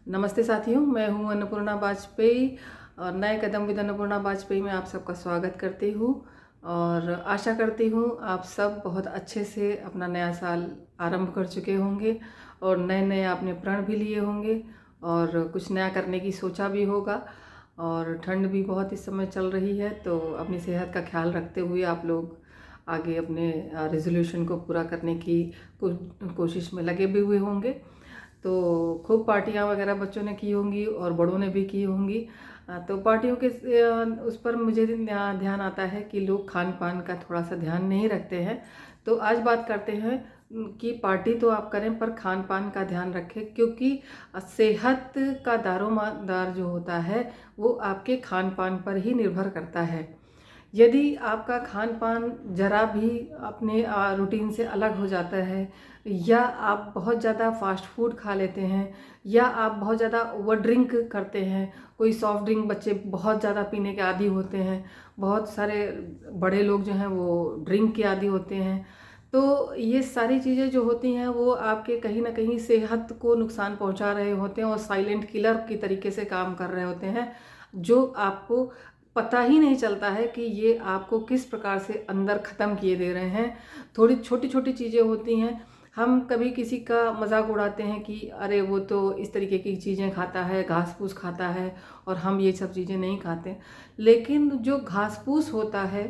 नमस्ते साथियों, मैं हूं अन्नपूर्णा वाजपेयी और नए कदम विद अन्नपूर्णा वाजपेयी में आप सबका स्वागत करती हूं और आशा करती हूं आप सब बहुत अच्छे से अपना नया साल आरंभ कर चुके होंगे और नए नए आपने प्रण भी लिए होंगे और कुछ नया करने की सोचा भी होगा। और ठंड भी बहुत इस समय चल रही है, तो अपनी सेहत का ख्याल रखते हुए आप लोग आगे अपने रेजोल्यूशन को पूरा करने की कोशिश में लगे भी हुए होंगे। तो खूब पार्टियां वगैरह बच्चों ने की होंगी और बड़ों ने भी की होंगी। तो पार्टियों के उस पर मुझे ध्यान आता है कि लोग खान पान का थोड़ा सा ध्यान नहीं रखते हैं। तो आज बात करते हैं कि पार्टी तो आप करें पर खान पान का ध्यान रखें, क्योंकि सेहत का दारोमदार जो होता है वो आपके खान पान पर ही निर्भर करता है। यदि आपका खान पान जरा भी अपने रूटीन से अलग हो जाता है, या आप बहुत ज़्यादा फास्ट फूड खा लेते हैं, या आप बहुत ज़्यादा ओवर ड्रिंक करते हैं, कोई सॉफ्ट ड्रिंक बच्चे बहुत ज़्यादा पीने के आदी होते हैं, बहुत सारे बड़े लोग जो हैं वो ड्रिंक के आदी होते हैं, तो ये सारी चीज़ें जो होती हैं वो आपके कहीं ना कहीं सेहत को नुकसान पहुंचा रहे होते हैं और साइलेंट किलर की तरीके से काम कर रहे होते हैं, जो आपको पता ही नहीं चलता है कि ये आपको किस प्रकार से अंदर ख़त्म किए दे रहे हैं। थोड़ी छोटी छोटी चीज़ें होती हैं, हम कभी किसी का मजाक उड़ाते हैं कि अरे वो तो इस तरीके की चीज़ें खाता है, घास फूस खाता है, और हम ये सब चीज़ें नहीं खाते। लेकिन जो घास फूस होता है,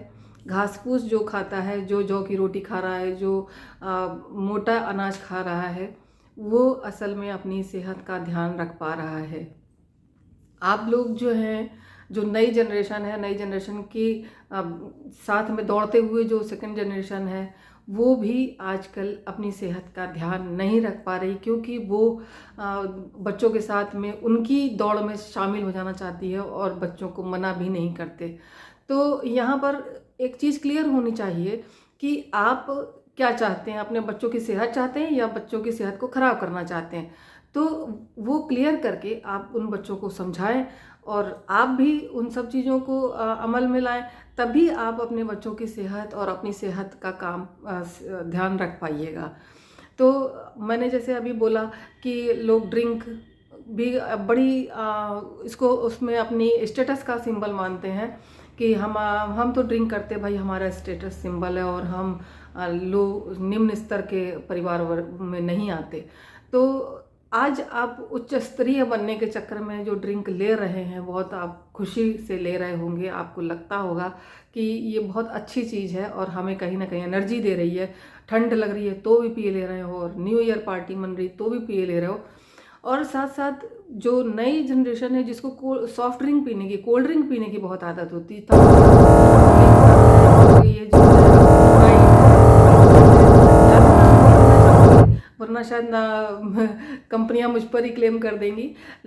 घास फूस जो खाता है, जो जौ की रोटी खा रहा है, जो मोटा अनाज खा रहा है, वो असल में अपनी सेहत का ध्यान रख पा रहा है। आप लोग जो हैं, जो नई जनरेशन है, नई जनरेशन की साथ में दौड़ते हुए जो सेकंड जनरेशन है, वो भी आजकल अपनी सेहत का ध्यान नहीं रख पा रही, क्योंकि वो बच्चों के साथ में उनकी दौड़ में शामिल हो जाना चाहती है और बच्चों को मना भी नहीं करते। तो यहाँ पर एक चीज़ क्लियर होनी चाहिए कि आप क्या चाहते हैं, अपने बच्चों की सेहत चाहते हैं या बच्चों की सेहत को ख़राब करना चाहते हैं। तो वो क्लियर करके आप उन बच्चों को समझाएं और आप भी उन सब चीज़ों को अमल में लाएं, तभी आप अपने बच्चों की सेहत और अपनी सेहत का ध्यान रख पाइएगा। तो मैंने जैसे अभी बोला कि लोग ड्रिंक भी बड़ी इसको उसमें अपनी स्टेटस का सिंबल मानते हैं कि हम तो ड्रिंक करते भाई, हमारा स्टेटस सिंबल है और हम लो निम्न स्तर के परिवार वर्ग में नहीं आते। तो आज आप उच्च स्तरीय बनने के चक्कर में जो ड्रिंक ले रहे हैं, बहुत आप खुशी से ले रहे होंगे, आपको लगता होगा कि ये बहुत अच्छी चीज़ है और हमें कहीं ना कहीं एनर्जी दे रही है। ठंड लग रही है तो भी पिए ले रहे हो, और न्यू ईयर पार्टी मन रही तो भी पिए ले रहे हो। और साथ साथ जो नई जनरेशन है, जिसको सॉफ्ट ड्रिंक पीने की, कोल्ड ड्रिंक पीने की बहुत आदत होती है, ये जो वरना शायद ना कंपनियां मुझ पर ही क्लेम कर देंगी।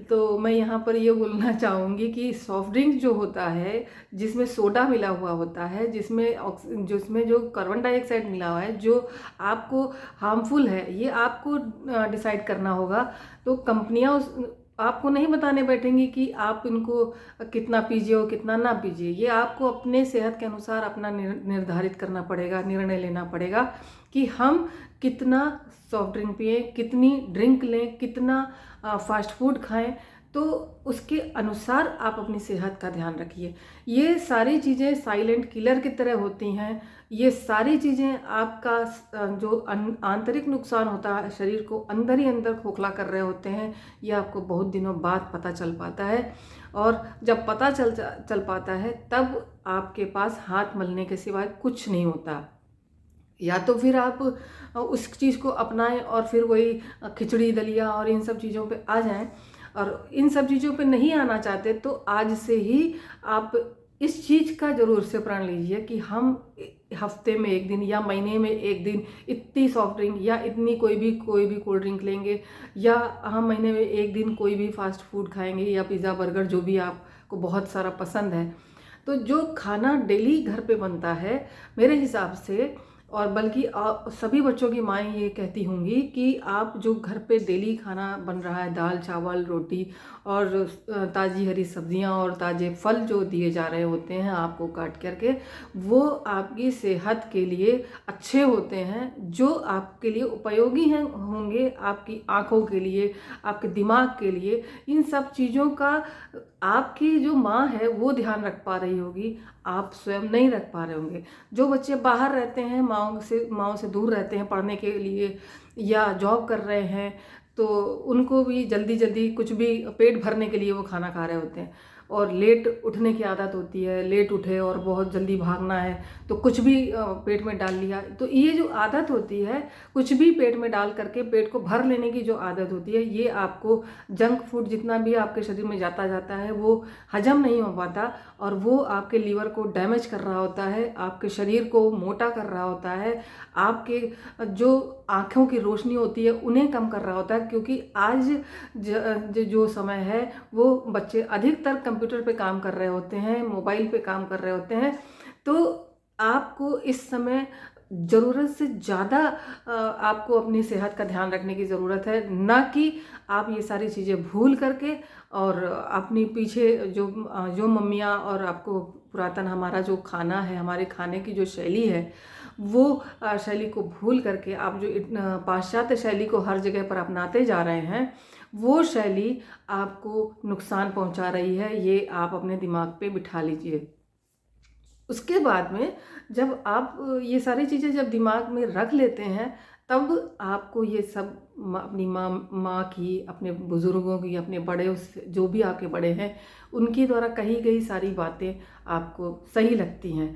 तो मैं यहाँ पर ये बोलना चाहूँगी कि सॉफ्ट ड्रिंक जो होता है, जिसमें सोडा मिला हुआ होता है, जिसमें जो कार्बन डाइऑक्साइड मिला हुआ है, जो आपको हार्मफुल है, ये आपको डिसाइड करना होगा। तो कंपनियां आपको नहीं बताने बैठेंगी कि आप इनको कितना पीजिए और कितना ना पीजिए। ये आपको अपने सेहत के अनुसार अपना निर्धारित करना पड़ेगा, निर्णय लेना पड़ेगा कि हम कितना सॉफ्ट ड्रिंक पिए, कितनी ड्रिंक लें, कितना फास्ट फूड खाएं। तो उसके अनुसार आप अपनी सेहत का ध्यान रखिए। ये सारी चीज़ें साइलेंट किलर की तरह होती हैं। ये सारी चीज़ें आपका जो आंतरिक नुकसान होता है, शरीर को अंदर ही अंदर खोखला कर रहे होते हैं, ये आपको बहुत दिनों बाद पता चल पाता है। और जब पता चल पाता है, तब आपके पास हाथ मलने के सिवाय कुछ नहीं होता। या तो फिर आप उस चीज़ को अपनाएं और फिर वही खिचड़ी दलिया और इन सब चीज़ों पे आ जाएं, और इन सब चीज़ों पे नहीं आना चाहते तो आज से ही आप इस चीज़ का ज़रूर से प्रण लीजिए कि हम हफ्ते में एक दिन या महीने में एक दिन इतनी सॉफ्ट ड्रिंक या इतनी कोई भी कोल्ड ड्रिंक लेंगे, या हम महीने में एक दिन कोई भी फास्ट फूड खाएंगे या पिज़्ज़ा बर्गर, जो भी आपको बहुत सारा पसंद है। तो जो खाना डेली घर पे बनता है, मेरे हिसाब से और बल्कि सभी बच्चों की माएँ ये कहती होंगी कि आप जो घर पे डेली खाना बन रहा है, दाल चावल रोटी और ताज़ी हरी सब्जियां और ताज़े फल जो दिए जा रहे होते हैं आपको काट करके, वो आपकी सेहत के लिए अच्छे होते हैं, जो आपके लिए उपयोगी हैं होंगे, आपकी आँखों के लिए, आपके दिमाग के लिए। इन सब चीज़ों का आपकी जो माँ है वो ध्यान रख पा रही होगी, आप स्वयं नहीं रख पा रहे होंगे। जो बच्चे बाहर रहते हैं, माँओं से दूर रहते हैं पढ़ने के लिए या जॉब कर रहे हैं, तो उनको भी जल्दी जल्दी कुछ भी पेट भरने के लिए वो खाना खा रहे होते हैं और लेट उठने की आदत होती है, लेट उठे और बहुत जल्दी भागना है तो कुछ भी पेट में डाल लिया। तो ये जो आदत होती है कुछ भी पेट में डाल करके पेट को भर लेने की जो आदत होती है, ये आपको जंक फूड जितना भी आपके शरीर में जाता है वो हजम नहीं हो पाता और वो आपके लीवर को डैमेज कर रहा होता है, आपके शरीर को मोटा कर रहा होता है, आपके जो आँखों की रोशनी होती है उन्हें कम कर रहा होता है। क्योंकि आज जो समय है वो बच्चे अधिकतर कंप्यूटर पे काम कर रहे होते हैं, मोबाइल पे काम कर रहे होते हैं। तो आपको इस समय ज़रूरत से ज़्यादा आपको अपनी सेहत का ध्यान रखने की ज़रूरत है, ना कि आप ये सारी चीज़ें भूल करके और अपनी पीछे जो मम्मियाँ और आपको पुरातन हमारा जो खाना है, हमारे खाने की जो शैली है, वो शैली को भूल करके आप जो पाश्चात्य शैली को हर जगह पर अपनाते जा रहे हैं, वो शैली आपको नुकसान पहुंचा रही है। ये आप अपने दिमाग पे बिठा लीजिए। उसके बाद में जब आप ये सारी चीज़ें जब दिमाग में रख लेते हैं, तब आपको ये सब अपनी माँ की, अपने बुज़ुर्गों की, अपने बड़े जो भी आपके बड़े हैं उनके द्वारा कही गई सारी बातें आपको सही लगती हैं।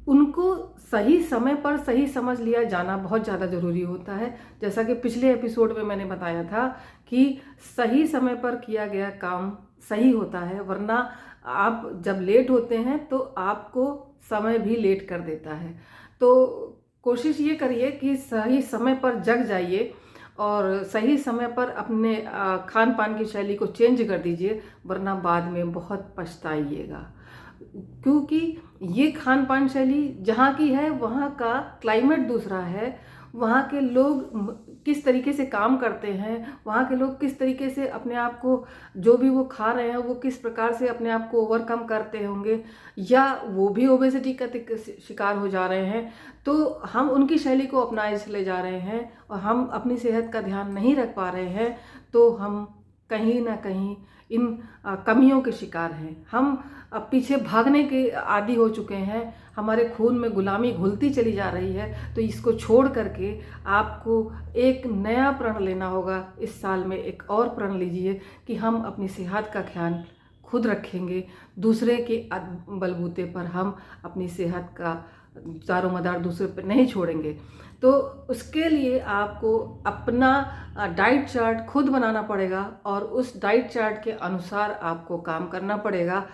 उनको सही समय पर सही समझ लिया जाना बहुत ज़्यादा ज़रूरी होता है। जैसा कि पिछले एपिसोड में मैंने बताया था कि सही समय पर किया गया काम सही होता है, वरना आप जब लेट होते हैं तो आपको समय भी लेट कर देता है। तो कोशिश ये करिए कि सही समय पर जग जाइए और सही समय पर अपने खान पान की शैली को चेंज कर दीजिए, वरना बाद में बहुत पछताइएगा। क्योंकि ये खान पान शैली जहाँ की है वहाँ का क्लाइमेट दूसरा है, वहाँ के लोग किस तरीके से काम करते हैं, वहाँ के लोग किस तरीके से अपने आप को, जो भी वो खा रहे हैं वो किस प्रकार से अपने आप को ओवरकम करते होंगे, या वो भी ओबेसिटी का शिकार हो जा रहे हैं। तो हम उनकी शैली को अपनाए चले जा रहे हैं और हम अपनी सेहत का ध्यान नहीं रख पा रहे हैं, तो हम कहीं ना कहीं इन कमियों के शिकार हैं। हम अब पीछे भागने के आदी हो चुके हैं, हमारे खून में गुलामी घुलती चली जा रही है। तो इसको छोड़ करके आपको एक नया प्रण लेना होगा। इस साल में एक और प्रण लीजिए कि हम अपनी सेहत का ख्याल खुद रखेंगे, दूसरे के बलबूते पर हम अपनी सेहत का दारोमदार दूसरे पर नहीं छोड़ेंगे। तो उसके लिए आपको अपना डाइट चार्ट खुद बनाना पड़ेगा और उस डाइट चार्ट के अनुसार आपको काम करना पड़ेगा।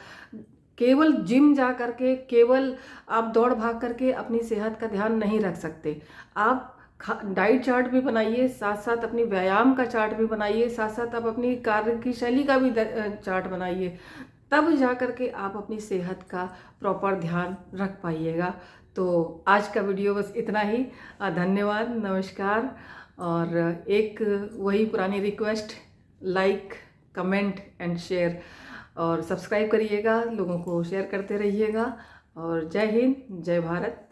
केवल जिम जा करके, केवल आप दौड़ भाग करके अपनी सेहत का ध्यान नहीं रख सकते। आप डाइट चार्ट भी बनाइए, साथ साथ अपनी व्यायाम का चार्ट भी बनाइए, साथ साथ आप अपनी कार्य की शैली का भी चार्ट बनाइए, तब जा कर के आप अपनी सेहत का प्रॉपर ध्यान रख पाइएगा। तो आज का वीडियो बस इतना ही। धन्यवाद, नमस्कार। और एक वही पुरानी request, like, comment and share और सब्सक्राइब करिएगा, लोगों को शेयर करते रहिएगा। और जय हिंद, जय भारत।